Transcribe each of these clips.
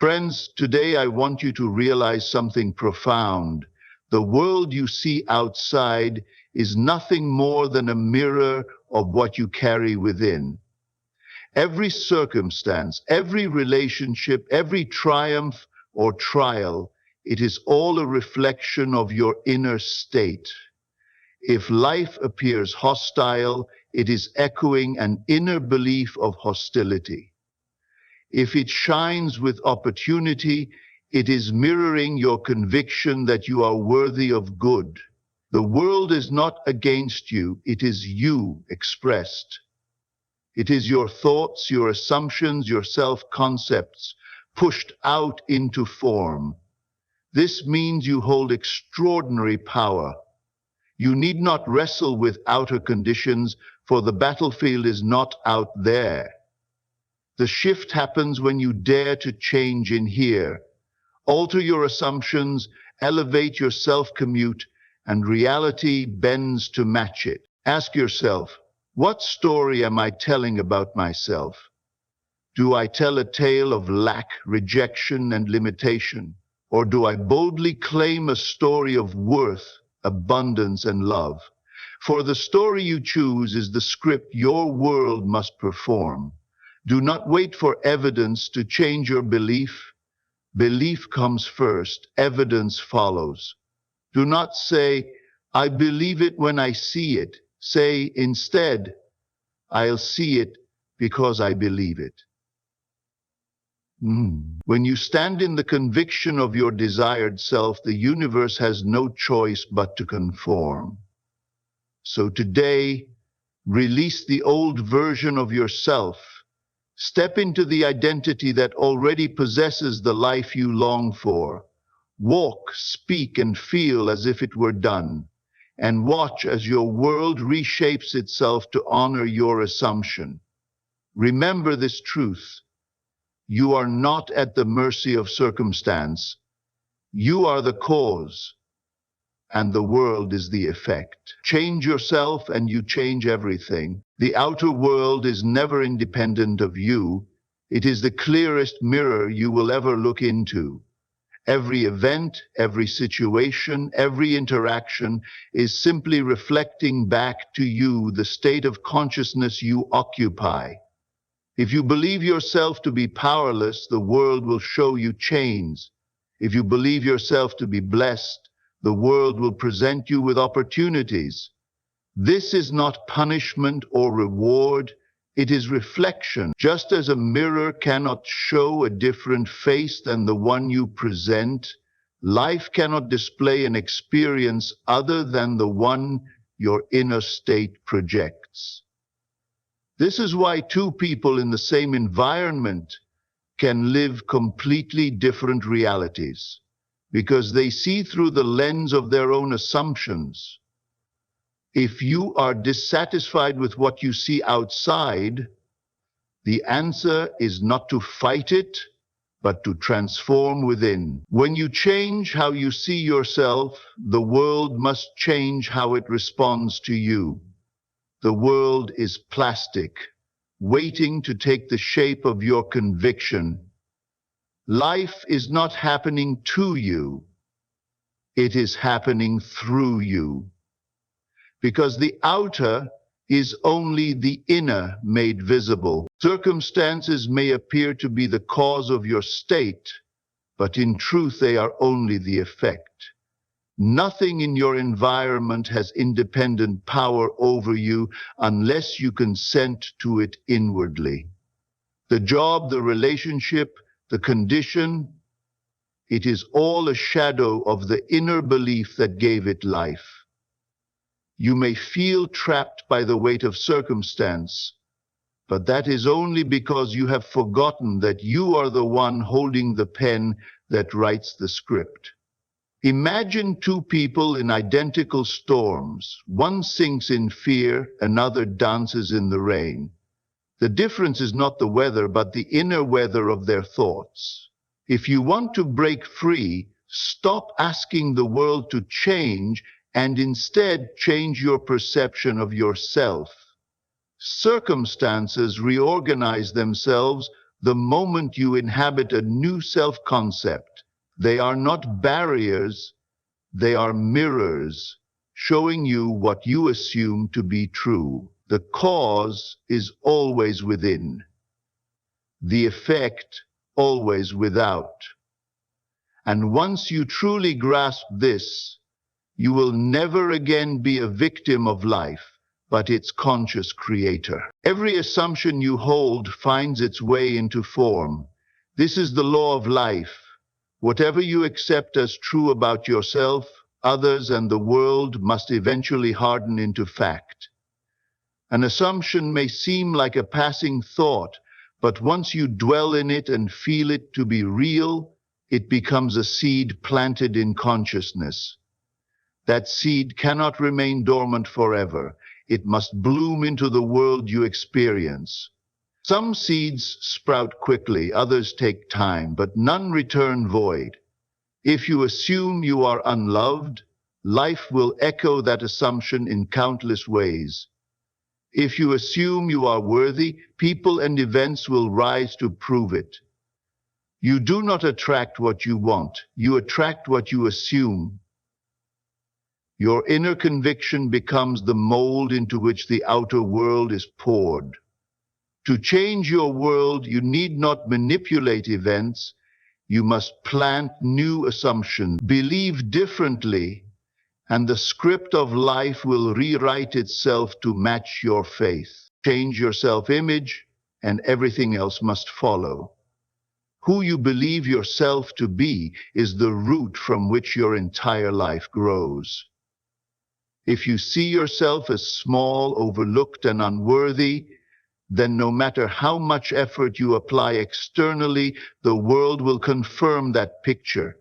Friends, today I want you to realize something profound. The world you see outside is nothing more than a mirror of what you carry within. Every circumstance, every relationship, every triumph or trial, it is all a reflection of your inner state. If life appears hostile, it is echoing an inner belief of hostility. If it shines with opportunity, it is mirroring your conviction that you are worthy of good. The world is not against you, it is you expressed. It is your thoughts, your assumptions, your self-concepts pushed out into form. This means you hold extraordinary power. You need not wrestle with outer conditions, for the battlefield is not out there. The shift happens when you dare to change in here. Alter your assumptions, elevate your self-commute, and reality bends to match it. Ask yourself, what story am I telling about myself? Do I tell a tale of lack, rejection, and limitation? Or do I boldly claim a story of worth, abundance, and love? For the story you choose is the script your world must perform. Do not wait for evidence to change your belief. Belief comes first, evidence follows. Do not say, I believe it when I see it. Say instead, I'll see it because I believe it. When you stand in the conviction of your desired self, the universe has no choice but to conform. So today, release the old version of yourself. Step into the identity that already possesses the life you long for. Walk, speak, and feel as if it were done. And watch as your world reshapes itself to honor your assumption. Remember this truth. You are not at the mercy of circumstance. You are the cause, and the world is the effect. Change yourself and you change everything. The outer world is never independent of you. It is the clearest mirror you will ever look into. Every event, every situation, every interaction is simply reflecting back to you the state of consciousness you occupy. If you believe yourself to be powerless, the world will show you chains. If you believe yourself to be blessed, the world will present you with opportunities. This is not punishment or reward, it is reflection. Just as a mirror cannot show a different face than the one you present, life cannot display an experience other than the one your inner state projects. This is why two people in the same environment can live completely different realities, because they see through the lens of their own assumptions. If you are dissatisfied with what you see outside, the answer is not to fight it, but to transform within. When you change how you see yourself, the world must change how it responds to you. The world is plastic, waiting to take the shape of your conviction. Life is not happening to you. It is happening through you. Because the outer is only the inner made visible. Circumstances may appear to be the cause of your state, but in truth they are only the effect. Nothing in your environment has independent power over you unless you consent to it inwardly. The job, the relationship, the condition, it is all a shadow of the inner belief that gave it life. You may feel trapped by the weight of circumstance, but that is only because you have forgotten that you are the one holding the pen that writes the script. Imagine two people in identical storms. One sinks in fear, another dances in the rain. The difference is not the weather, but the inner weather of their thoughts. If you want to break free, stop asking the world to change and instead change your perception of yourself. Circumstances reorganize themselves the moment you inhabit a new self-concept. They are not barriers, they are mirrors, showing you what you assume to be true. The cause is always within, the effect always without. And once you truly grasp this, you will never again be a victim of life, but its conscious creator. Every assumption you hold finds its way into form. This is the law of life. Whatever you accept as true about yourself, others, and the world must eventually harden into fact. An assumption may seem like a passing thought, but once you dwell in it and feel it to be real, it becomes a seed planted in consciousness. That seed cannot remain dormant forever. It must bloom into the world you experience. Some seeds sprout quickly, others take time, but none return void. If you assume you are unloved, life will echo that assumption in countless ways. If you assume you are worthy, people and events will rise to prove it. You do not attract what you want, you attract what you assume. Your inner conviction becomes the mold into which the outer world is poured. To change your world, you need not manipulate events, you must plant new assumptions, believe differently, and the script of life will rewrite itself to match your faith. Change your self-image, and everything else must follow. Who you believe yourself to be is the root from which your entire life grows. If you see yourself as small, overlooked, and unworthy, then no matter how much effort you apply externally, the world will confirm that picture.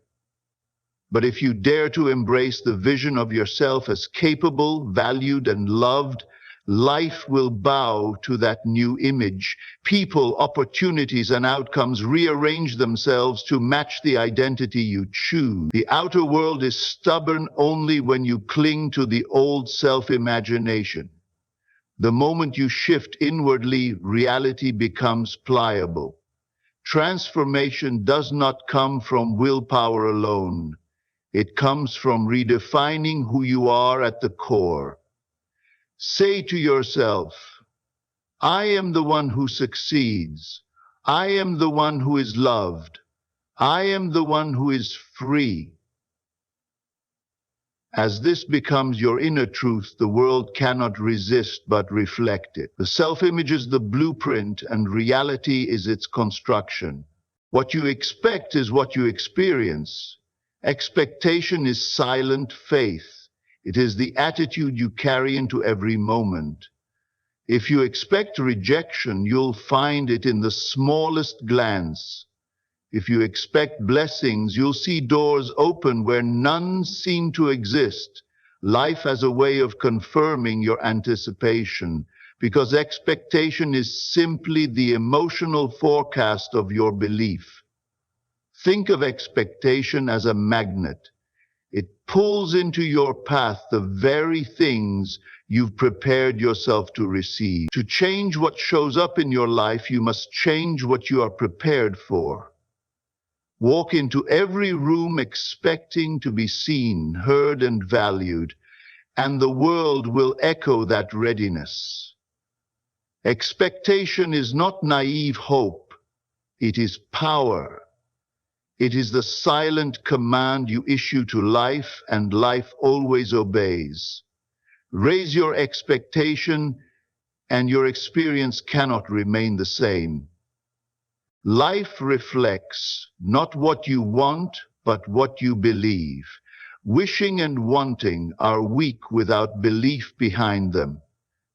But if you dare to embrace the vision of yourself as capable, valued, and loved, life will bow to that new image. People, opportunities, and outcomes rearrange themselves to match the identity you choose. The outer world is stubborn only when you cling to the old self-imagination. The moment you shift inwardly, reality becomes pliable. Transformation does not come from willpower alone. It comes from redefining who you are at the core. Say to yourself, I am the one who succeeds. I am the one who is loved. I am the one who is free. As this becomes your inner truth, the world cannot resist but reflect it. The self-image is the blueprint, and reality is its construction. What you expect is what you experience. Expectation is silent faith. It is the attitude you carry into every moment. If you expect rejection, you'll find it in the smallest glance. If you expect blessings, you'll see doors open where none seem to exist. Life has a way of confirming your anticipation, because expectation is simply the emotional forecast of your belief. Think of expectation as a magnet. It pulls into your path the very things you've prepared yourself to receive. To change what shows up in your life, you must change what you are prepared for. Walk into every room expecting to be seen, heard, and valued, and the world will echo that readiness. Expectation is not naive hope, it is power. It is the silent command you issue to life, and life always obeys. Raise your expectation, and your experience cannot remain the same. Life reflects not what you want, but what you believe. Wishing and wanting are weak without belief behind them.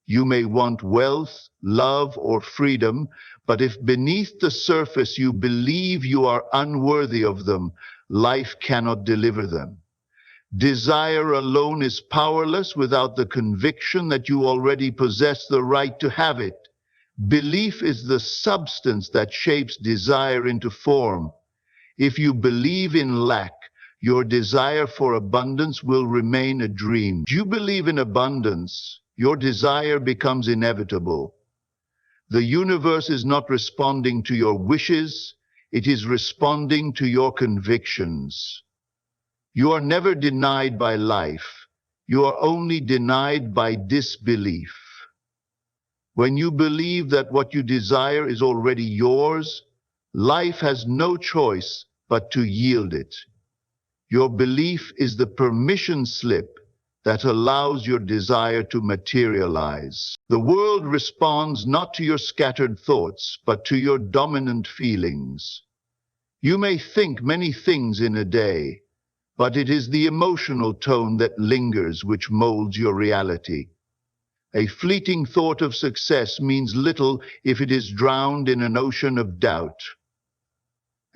You may want wealth, love, or freedom, but if beneath the surface you believe you are unworthy of them, life cannot deliver them. Desire alone is powerless without the conviction that you already possess the right to have it. Belief is the substance that shapes desire into form. If you believe in lack, your desire for abundance will remain a dream. If you believe in abundance, your desire becomes inevitable. The universe is not responding to your wishes, it is responding to your convictions. You are never denied by life. You are only denied by disbelief. When you believe that what you desire is already yours, life has no choice but to yield it. Your belief is the permission slip that allows your desire to materialize. The world responds not to your scattered thoughts, but to your dominant feelings. You may think many things in a day, but it is the emotional tone that lingers which molds your reality. A fleeting thought of success means little if it is drowned in an ocean of doubt.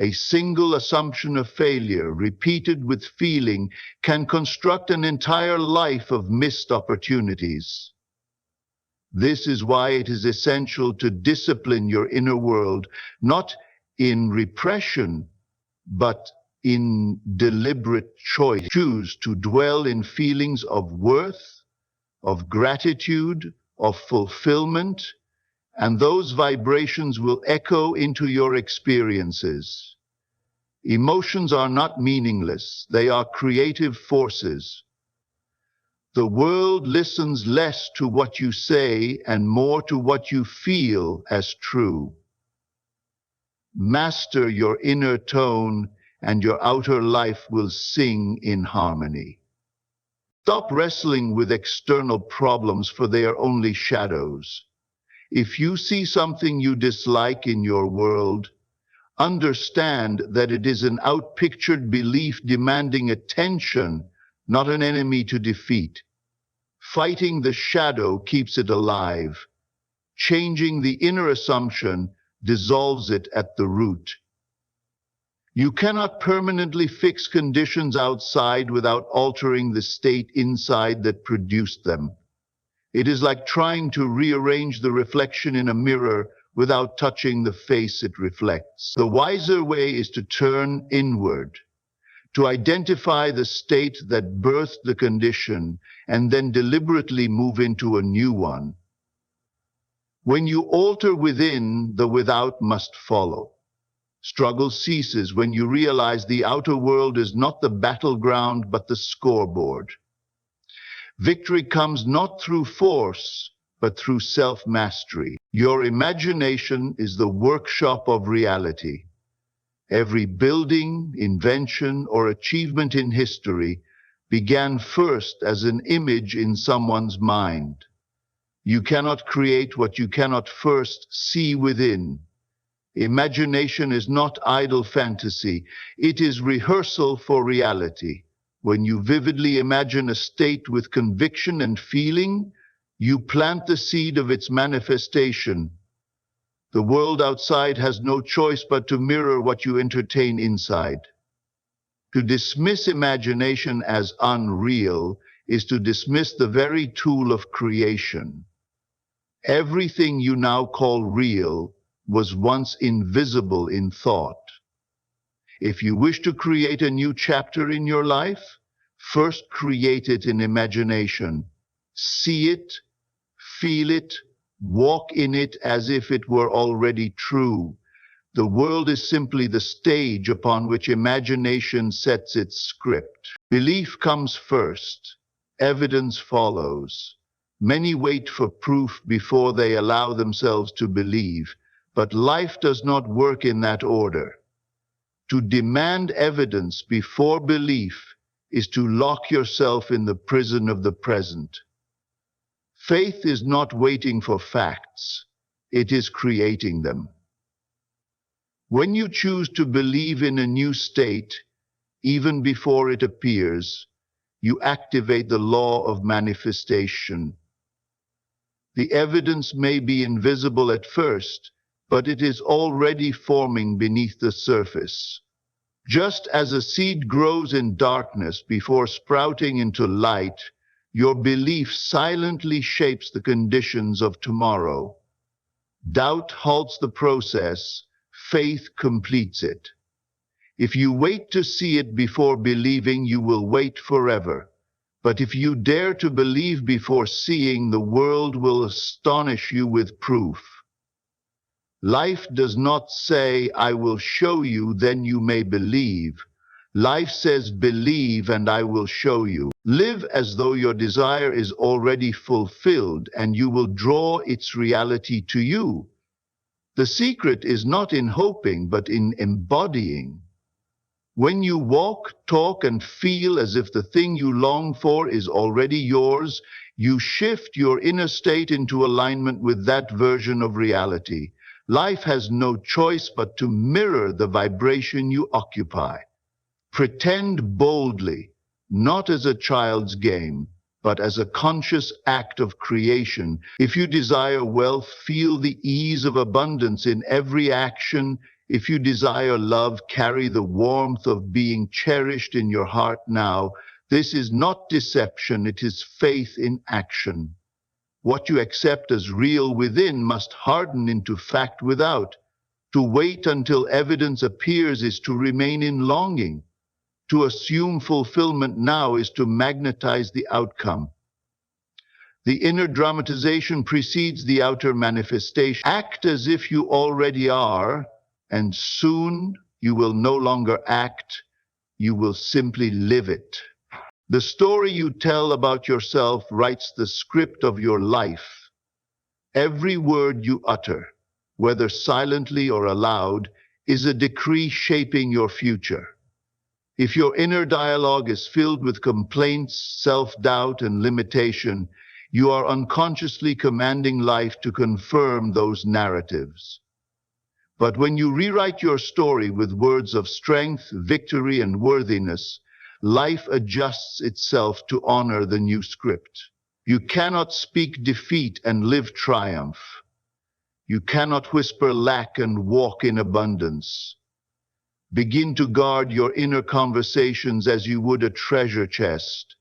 A single assumption of failure, repeated with feeling, can construct an entire life of missed opportunities. This is why it is essential to discipline your inner world, not in repression, but in deliberate choice. Choose to dwell in feelings of worth, of gratitude, of fulfillment, and those vibrations will echo into your experiences. Emotions are not meaningless, they are creative forces. The world listens less to what you say and more to what you feel as true. Master your inner tone, and your outer life will sing in harmony. Stop wrestling with external problems, for they are only shadows. If you see something you dislike in your world, understand that it is an outpictured belief demanding attention, not an enemy to defeat. Fighting the shadow keeps it alive. Changing the inner assumption dissolves it at the root. You cannot permanently fix conditions outside without altering the state inside that produced them. It is like trying to rearrange the reflection in a mirror without touching the face it reflects. The wiser way is to turn inward, to identify the state that birthed the condition, and then deliberately move into a new one. When you alter within, the without must follow. Struggle ceases when you realize the outer world is not the battleground, but the scoreboard. Victory comes not through force, but through self-mastery. Your imagination is the workshop of reality. Every building, invention, or achievement in history began first as an image in someone's mind. You cannot create what you cannot first see within. Imagination is not idle fantasy, it is rehearsal for reality. When you vividly imagine a state with conviction and feeling, you plant the seed of its manifestation. The world outside has no choice but to mirror what you entertain inside. To dismiss imagination as unreal is to dismiss the very tool of creation. Everything you now call real was once invisible in thought. If you wish to create a new chapter in your life, first create it in imagination. See it, feel it, walk in it as if it were already true. The world is simply the stage upon which imagination sets its script. Belief comes first, evidence follows. Many wait for proof before they allow themselves to believe, but life does not work in that order. To demand evidence before belief is to lock yourself in the prison of the present. Faith is not waiting for facts, it is creating them. When you choose to believe in a new state, even before it appears, you activate the law of manifestation. The evidence may be invisible at first, but it is already forming beneath the surface. Just as a seed grows in darkness before sprouting into light, your belief silently shapes the conditions of tomorrow. Doubt halts the process, faith completes it. If you wait to see it before believing, you will wait forever. But if you dare to believe before seeing, the world will astonish you with proof. Life does not say, I will show you, then you may believe. Life says, believe and I will show you. Live as though your desire is already fulfilled and you will draw its reality to you. The secret is not in hoping, but in embodying. When you walk, talk, and feel as if the thing you long for is already yours, you shift your inner state into alignment with that version of reality. Life has no choice but to mirror the vibration you occupy. Pretend boldly, not as a child's game, but as a conscious act of creation. If you desire wealth, feel the ease of abundance in every action. If you desire love, carry the warmth of being cherished in your heart now. This is not deception, it is faith in action. What you accept as real within must harden into fact without. To wait until evidence appears is to remain in longing. To assume fulfillment now is to magnetize the outcome. The inner dramatization precedes the outer manifestation. Act as if you already are, and soon you will no longer act, you will simply live it. The story you tell about yourself writes the script of your life. Every word you utter, whether silently or aloud, is a decree shaping your future. If your inner dialogue is filled with complaints, self-doubt, and limitation, you are unconsciously commanding life to confirm those narratives. But when you rewrite your story with words of strength, victory, and worthiness, life adjusts itself to honor the new script. You cannot speak defeat and live triumph. You cannot whisper lack and walk in abundance. Begin to guard your inner conversations as you would a treasure chest.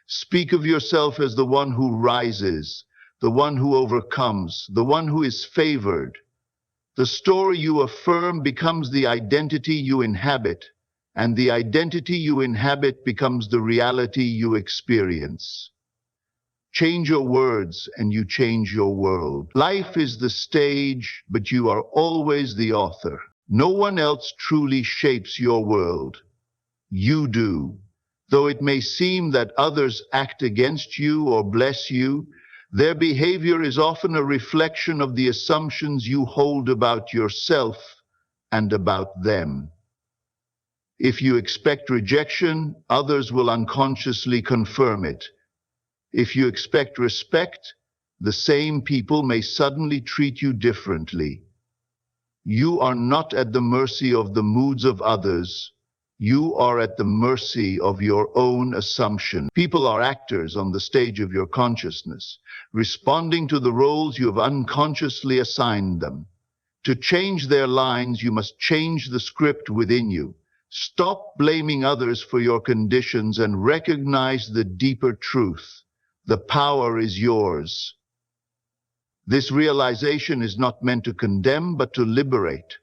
Speak of yourself as the one who rises, the one who overcomes, the one who is favored. The story you affirm becomes the identity you inhabit, and the identity you inhabit becomes the reality you experience. Change your words and you change your world. Life is the stage, but you are always the author. No one else truly shapes your world. You do. Though it may seem that others act against you or bless you, their behavior is often a reflection of the assumptions you hold about yourself and about them. If you expect rejection, others will unconsciously confirm it. If you expect respect, the same people may suddenly treat you differently. You are not at the mercy of the moods of others. You are at the mercy of your own assumption. People are actors on the stage of your consciousness, responding to the roles you have unconsciously assigned them. To change their lines, you must change the script within you. Stop blaming others for your conditions and recognize the deeper truth. The power is yours. This realization is not meant to condemn, but to liberate.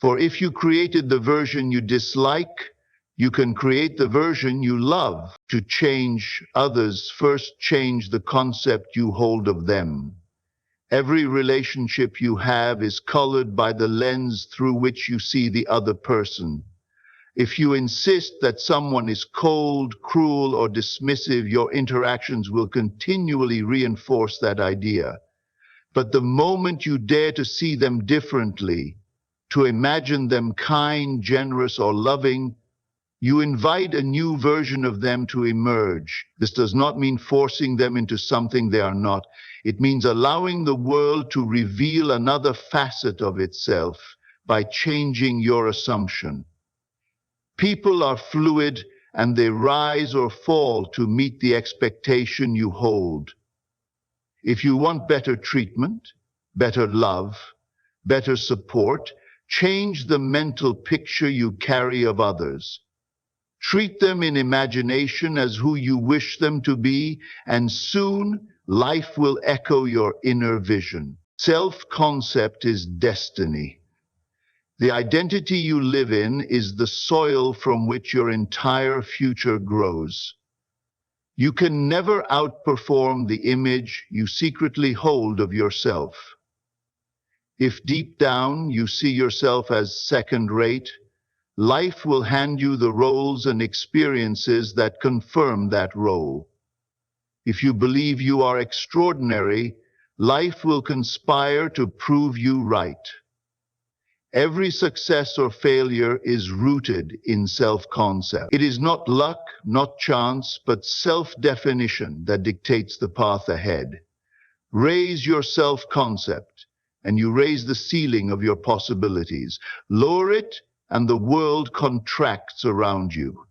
For if you created the version you dislike, you can create the version you love. To change others, first change the concept you hold of them. Every relationship you have is colored by the lens through which you see the other person. If you insist that someone is cold, cruel, or dismissive, your interactions will continually reinforce that idea. But the moment you dare to see them differently, to imagine them kind, generous, or loving, you invite a new version of them to emerge. This does not mean forcing them into something they are not. It means allowing the world to reveal another facet of itself by changing your assumption. People are fluid and they rise or fall to meet the expectation you hold. If you want better treatment, better love, better support, change the mental picture you carry of others. Treat them in imagination as who you wish them to be, and soon life will echo your inner vision. Self-concept is destiny. The identity you live in is the soil from which your entire future grows. You can never outperform the image you secretly hold of yourself. If deep down you see yourself as second-rate, life will hand you the roles and experiences that confirm that role. If you believe you are extraordinary, life will conspire to prove you right. Every success or failure is rooted in self-concept. It is not luck, not chance, but self-definition that dictates the path ahead. Raise your self-concept, and you raise the ceiling of your possibilities. Lower it, and the world contracts around you.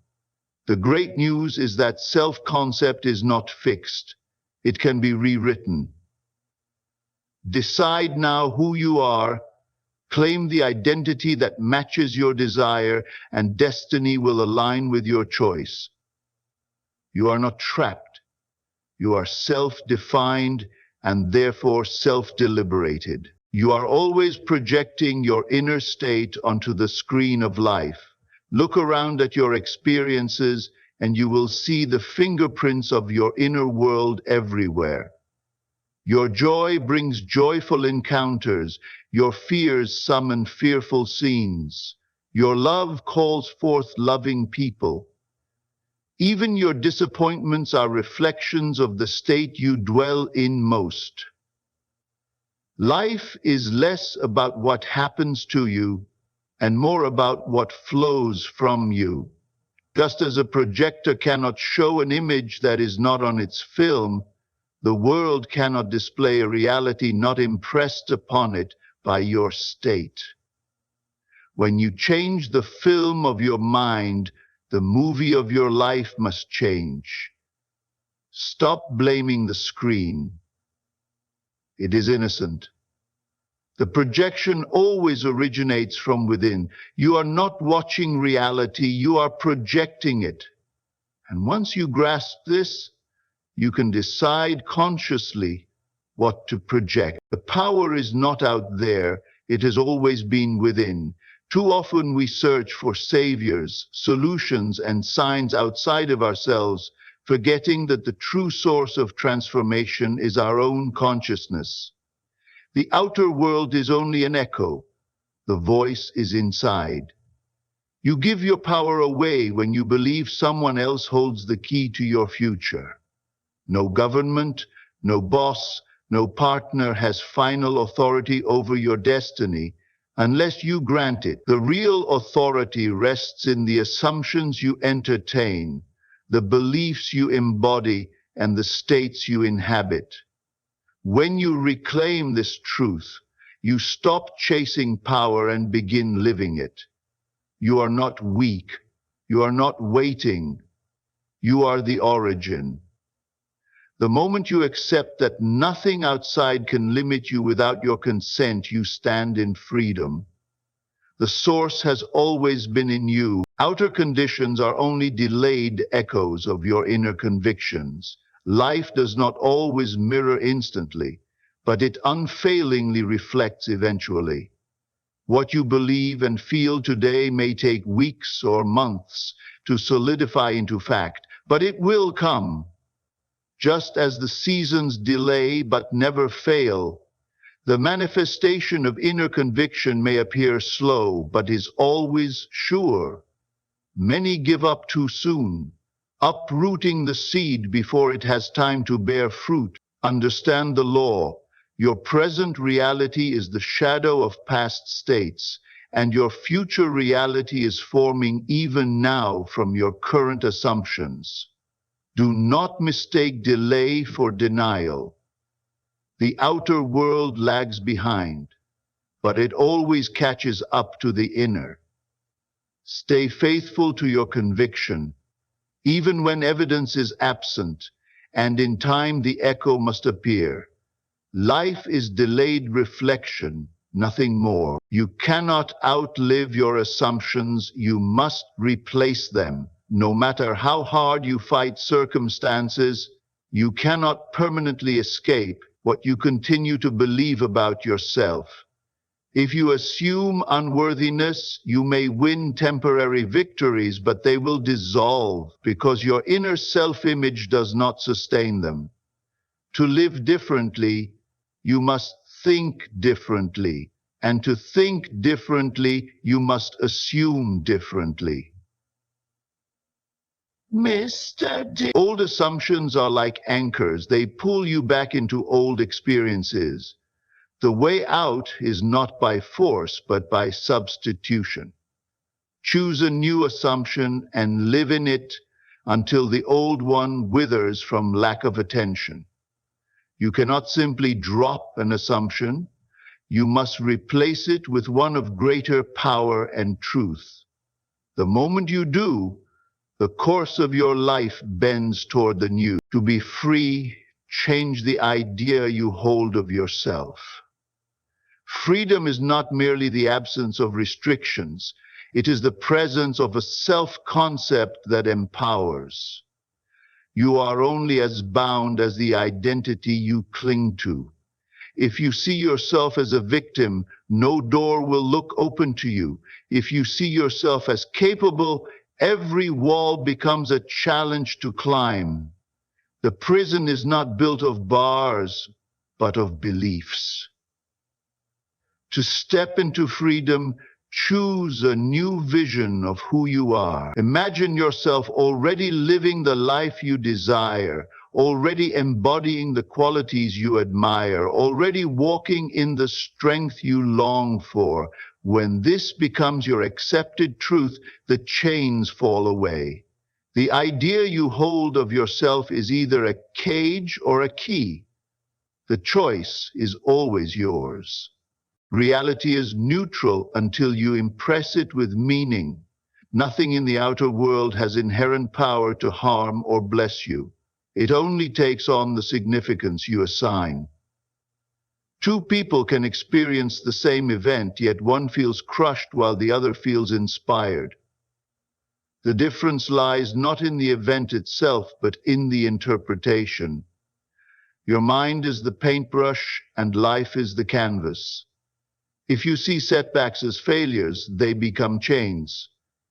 The great news is that self-concept is not fixed. It can be rewritten. Decide now who you are. Claim the identity that matches your desire, and destiny will align with your choice. You are not trapped. You are self-defined and therefore self-deliberated. You are always projecting your inner state onto the screen of life. Look around at your experiences and you will see the fingerprints of your inner world everywhere. Your joy brings joyful encounters. Your fears summon fearful scenes. Your love calls forth loving people. Even your disappointments are reflections of the state you dwell in most. Life is less about what happens to you and more about what flows from you. Just as a projector cannot show an image that is not on its film, the world cannot display a reality not impressed upon it by your state. When you change the film of your mind, the movie of your life must change. Stop blaming the screen. It is innocent. The projection always originates from within. You are not watching reality, you are projecting it. And once you grasp this, you can decide consciously what to project. The power is not out there, it has always been within. Too often we search for saviors, solutions, and signs outside of ourselves, forgetting that the true source of transformation is our own consciousness. The outer world is only an echo. The voice is inside. You give your power away when you believe someone else holds the key to your future. No government, no boss, no partner has final authority over your destiny unless you grant it. The real authority rests in the assumptions you entertain, the beliefs you embody, and the states you inhabit. When you reclaim this truth, you stop chasing power and begin living it. You are not weak. You are not waiting. You are the origin. The moment you accept that nothing outside can limit you without your consent, you stand in freedom. The source has always been in you. Outer conditions are only delayed echoes of your inner convictions. Life does not always mirror instantly, but it unfailingly reflects eventually. What you believe and feel today may take weeks or months to solidify into fact, but it will come. Just as the seasons delay but never fail, the manifestation of inner conviction may appear slow but is always sure. Many give up too soon, uprooting the seed before it has time to bear fruit. Understand the law. Your present reality is the shadow of past states, and your future reality is forming even now from your current assumptions. Do not mistake delay for denial. The outer world lags behind, but it always catches up to the inner. Stay faithful to your conviction, even when evidence is absent, and in time the echo must appear. Life is delayed reflection, nothing more. You cannot outlive your assumptions, you must replace them. No matter how hard you fight circumstances, you cannot permanently escape what you continue to believe about yourself. If you assume unworthiness, you may win temporary victories, but they will dissolve because your inner self-image does not sustain them. To live differently, you must think differently. And to think differently, you must assume differently. Mr. D. Old assumptions are like anchors. They pull you back into old experiences. The way out is not by force, but by substitution. Choose a new assumption and live in it until the old one withers from lack of attention. You cannot simply drop an assumption. You must replace it with one of greater power and truth. The moment you do, the course of your life bends toward the new. To be free, change the idea you hold of yourself. Freedom is not merely the absence of restrictions. It is the presence of a self-concept that empowers. You are only as bound as the identity you cling to. If you see yourself as a victim, no door will look open to you. If you see yourself as capable, every wall becomes a challenge to climb. The prison is not built of bars, but of beliefs. To step into freedom, choose a new vision of who you are. Imagine yourself already living the life you desire, already embodying the qualities you admire, already walking in the strength you long for. When this becomes your accepted truth, the chains fall away. The idea you hold of yourself is either a cage or a key. The choice is always yours. Reality is neutral until you impress it with meaning. Nothing in the outer world has inherent power to harm or bless you. It only takes on the significance you assign. Two people can experience the same event, yet one feels crushed while the other feels inspired. The difference lies not in the event itself, but in the interpretation. Your mind is the paintbrush and life is the canvas. If you see setbacks as failures, they become chains.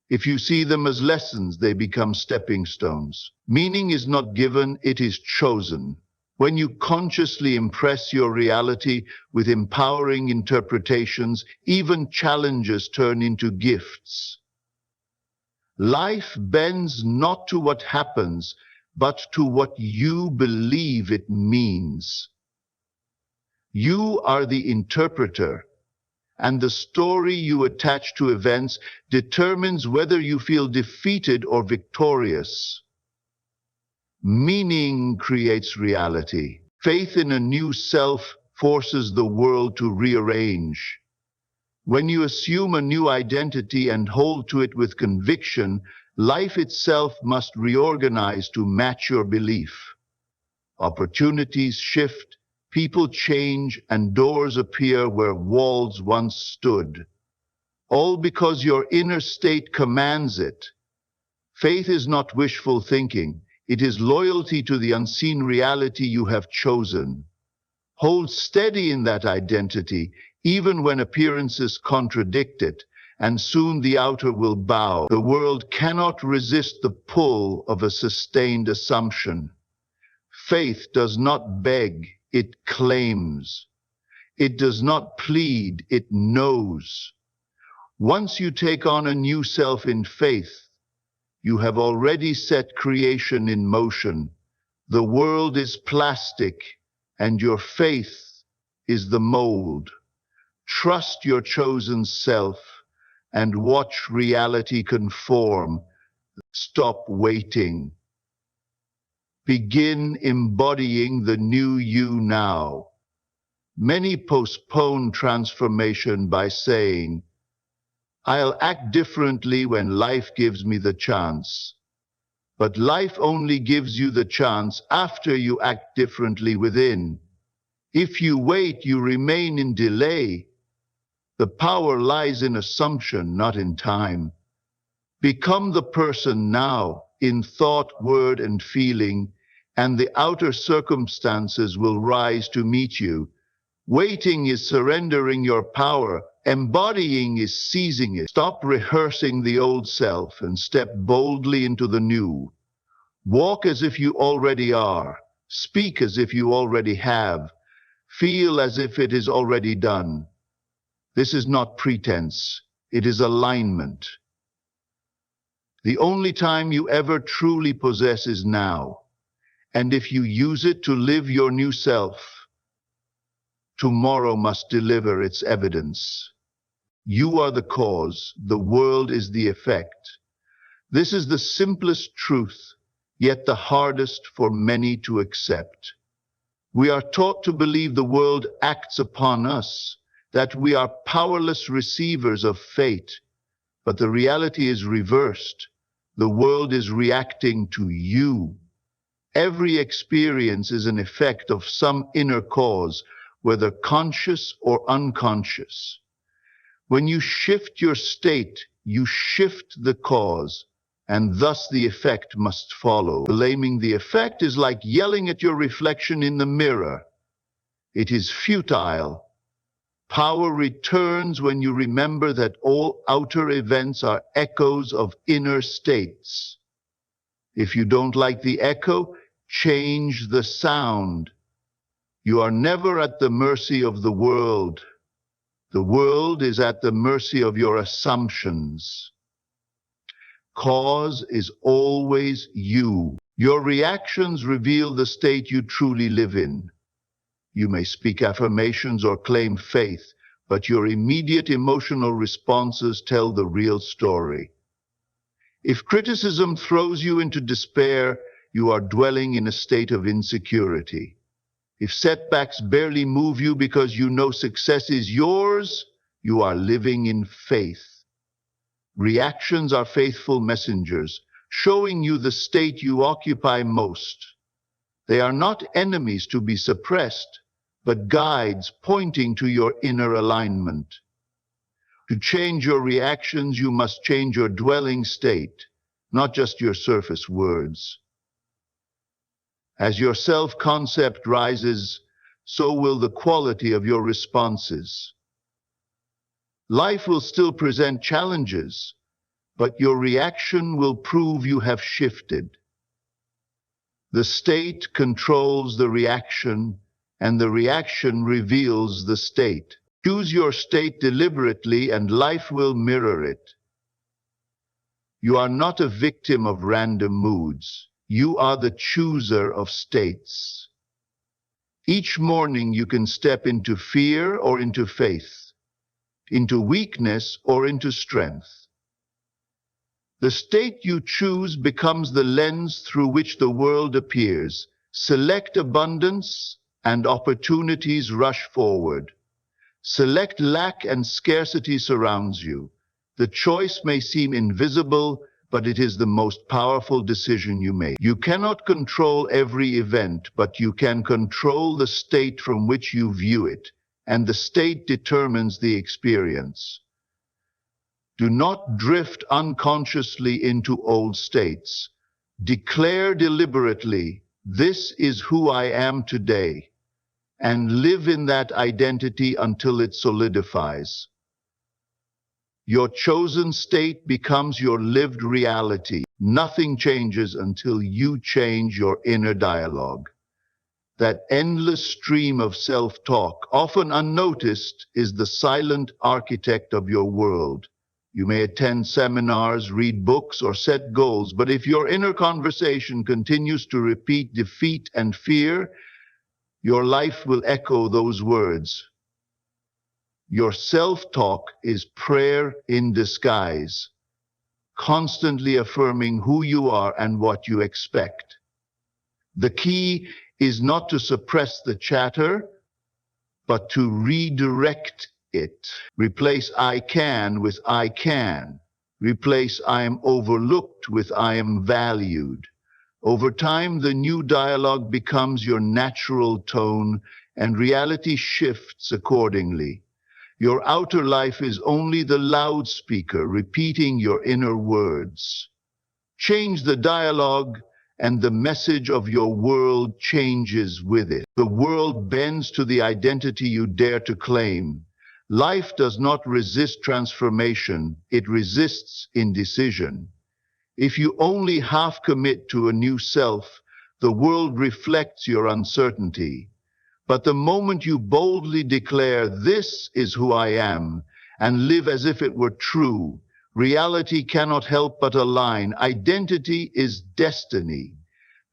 If you see them as lessons, they become stepping stones. Meaning is not given, it is chosen. When you consciously impress your reality with empowering interpretations, even challenges turn into gifts. Life bends not to what happens, but to what you believe it means. You are the interpreter, and the story you attach to events determines whether you feel defeated or victorious. Meaning creates reality. Faith in a new self forces the world to rearrange. When you assume a new identity and hold to it with conviction, life itself must reorganize to match your belief. Opportunities shift, people change, and doors appear where walls once stood. All because your inner state commands it. Faith is not wishful thinking. It is loyalty to the unseen reality you have chosen. Hold steady in that identity, even when appearances contradict it, and soon the outer will bow. The world cannot resist the pull of a sustained assumption. Faith does not beg, it claims. It does not plead, it knows. Once you take on a new self in faith, you have already set creation in motion. The world is plastic, and your faith is the mold. Trust your chosen self and watch reality conform. Stop waiting. Begin embodying the new you now. Many postpone transformation by saying, "I'll act differently when life gives me the chance." But life only gives you the chance after you act differently within. If you wait, you remain in delay. The power lies in assumption, not in time. Become the person now, in thought, word, and feeling, and the outer circumstances will rise to meet you. Waiting is surrendering your power. Embodying is seizing it. Stop rehearsing the old self and step boldly into the new. Walk as if you already are. Speak as if you already have. Feel as if it is already done. This is not pretense, it is alignment. The only time you ever truly possess is now, and if you use it to live your new self, tomorrow must deliver its evidence. You are the cause, the world is the effect. This is the simplest truth, yet the hardest for many to accept. We are taught to believe the world acts upon us, that we are powerless receivers of fate. But the reality is reversed. The world is reacting to you. Every experience is an effect of some inner cause, whether conscious or unconscious. When you shift your state, you shift the cause, and thus the effect must follow. Blaming the effect is like yelling at your reflection in the mirror. It is futile. Power returns when you remember that all outer events are echoes of inner states. If you don't like the echo, change the sound. You are never at the mercy of the world. The world is at the mercy of your assumptions. Cause is always you. Your reactions reveal the state you truly live in. You may speak affirmations or claim faith, but your immediate emotional responses tell the real story. If criticism throws you into despair, you are dwelling in a state of insecurity. If setbacks barely move you because you know success is yours, you are living in faith. Reactions are faithful messengers, showing you the state you occupy most. They are not enemies to be suppressed, but guides pointing to your inner alignment. To change your reactions, you must change your dwelling state, not just your surface words. As your self-concept rises, so will the quality of your responses. Life will still present challenges, but your reaction will prove you have shifted. The state controls the reaction, and the reaction reveals the state. Choose your state deliberately, and life will mirror it. You are not a victim of random moods. You are the chooser of states. Each morning you can step into fear or into faith, into weakness or into strength. The state you choose becomes the lens through which the world appears. Select abundance, and opportunities rush forward. Select lack, and scarcity surrounds you. The choice may seem invisible, but it is the most powerful decision you make. You cannot control every event, but you can control the state from which you view it, and the state determines the experience. Do not drift unconsciously into old states. Declare deliberately, "This is who I am today," and live in that identity until it solidifies. Your chosen state becomes your lived reality. Nothing changes until you change your inner dialogue. That endless stream of self-talk, often unnoticed, is the silent architect of your world. You may attend seminars, read books, or set goals, but if your inner conversation continues to repeat defeat and fear, your life will echo those words. Your self-talk is prayer in disguise, constantly affirming who you are and what you expect. The key is not to suppress the chatter, but to redirect it. Replace "I can" with "I can." Replace "I am overlooked" with "I am valued." Over time, the new dialogue becomes your natural tone, and reality shifts accordingly. Your outer life is only the loudspeaker repeating your inner words. Change the dialogue, and the message of your world changes with it. The world bends to the identity you dare to claim. Life does not resist transformation, it resists indecision. If you only half commit to a new self, the world reflects your uncertainty. But the moment you boldly declare, "This is who I am," and live as if it were true, reality cannot help but align. Identity is destiny.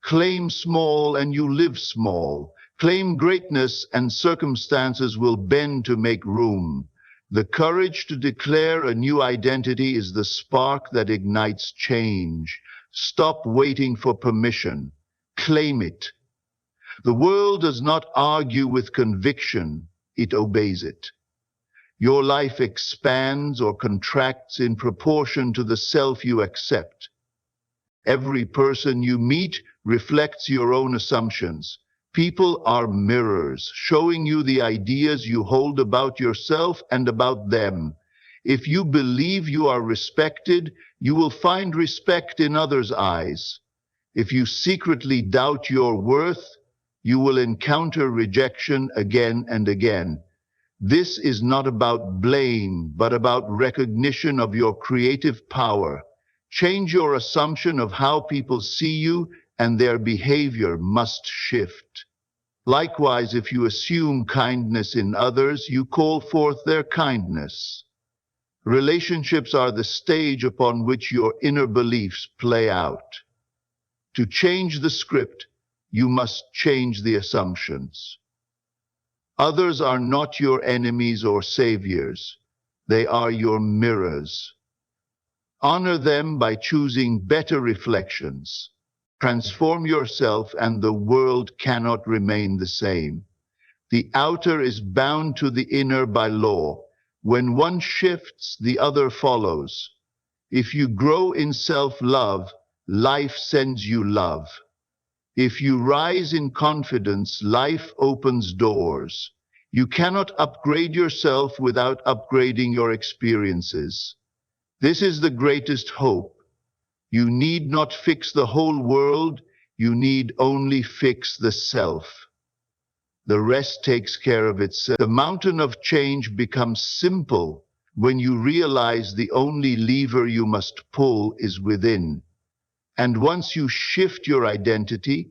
Claim small and you live small. Claim greatness and circumstances will bend to make room. The courage to declare a new identity is the spark that ignites change. Stop waiting for permission. Claim it. The world does not argue with conviction, it obeys it. Your life expands or contracts in proportion to the self you accept. Every person you meet reflects your own assumptions. People are mirrors, showing you the ideas you hold about yourself and about them. If you believe you are respected, you will find respect in others' eyes. If you secretly doubt your worth, you will encounter rejection again and again. This is not about blame, but about recognition of your creative power. Change your assumption of how people see you, and their behavior must shift. Likewise, if you assume kindness in others, you call forth their kindness. Relationships are the stage upon which your inner beliefs play out. To change the script, you must change the assumptions. Others are not your enemies or saviors. They are your mirrors. Honor them by choosing better reflections. Transform yourself and the world cannot remain the same. The outer is bound to the inner by law. When one shifts, the other follows. If you grow in self-love, life sends you love. If you rise in confidence, life opens doors. You cannot upgrade yourself without upgrading your experiences. This is the greatest hope. You need not fix the whole world, you need only fix the self. The rest takes care of itself. The mountain of change becomes simple when you realize the only lever you must pull is within. And once you shift your identity,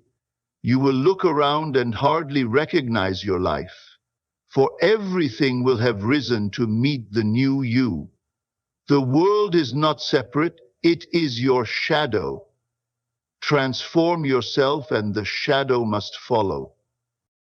you will look around and hardly recognize your life, for everything will have risen to meet the new you. The world is not separate, it is your shadow. Transform yourself and the shadow must follow.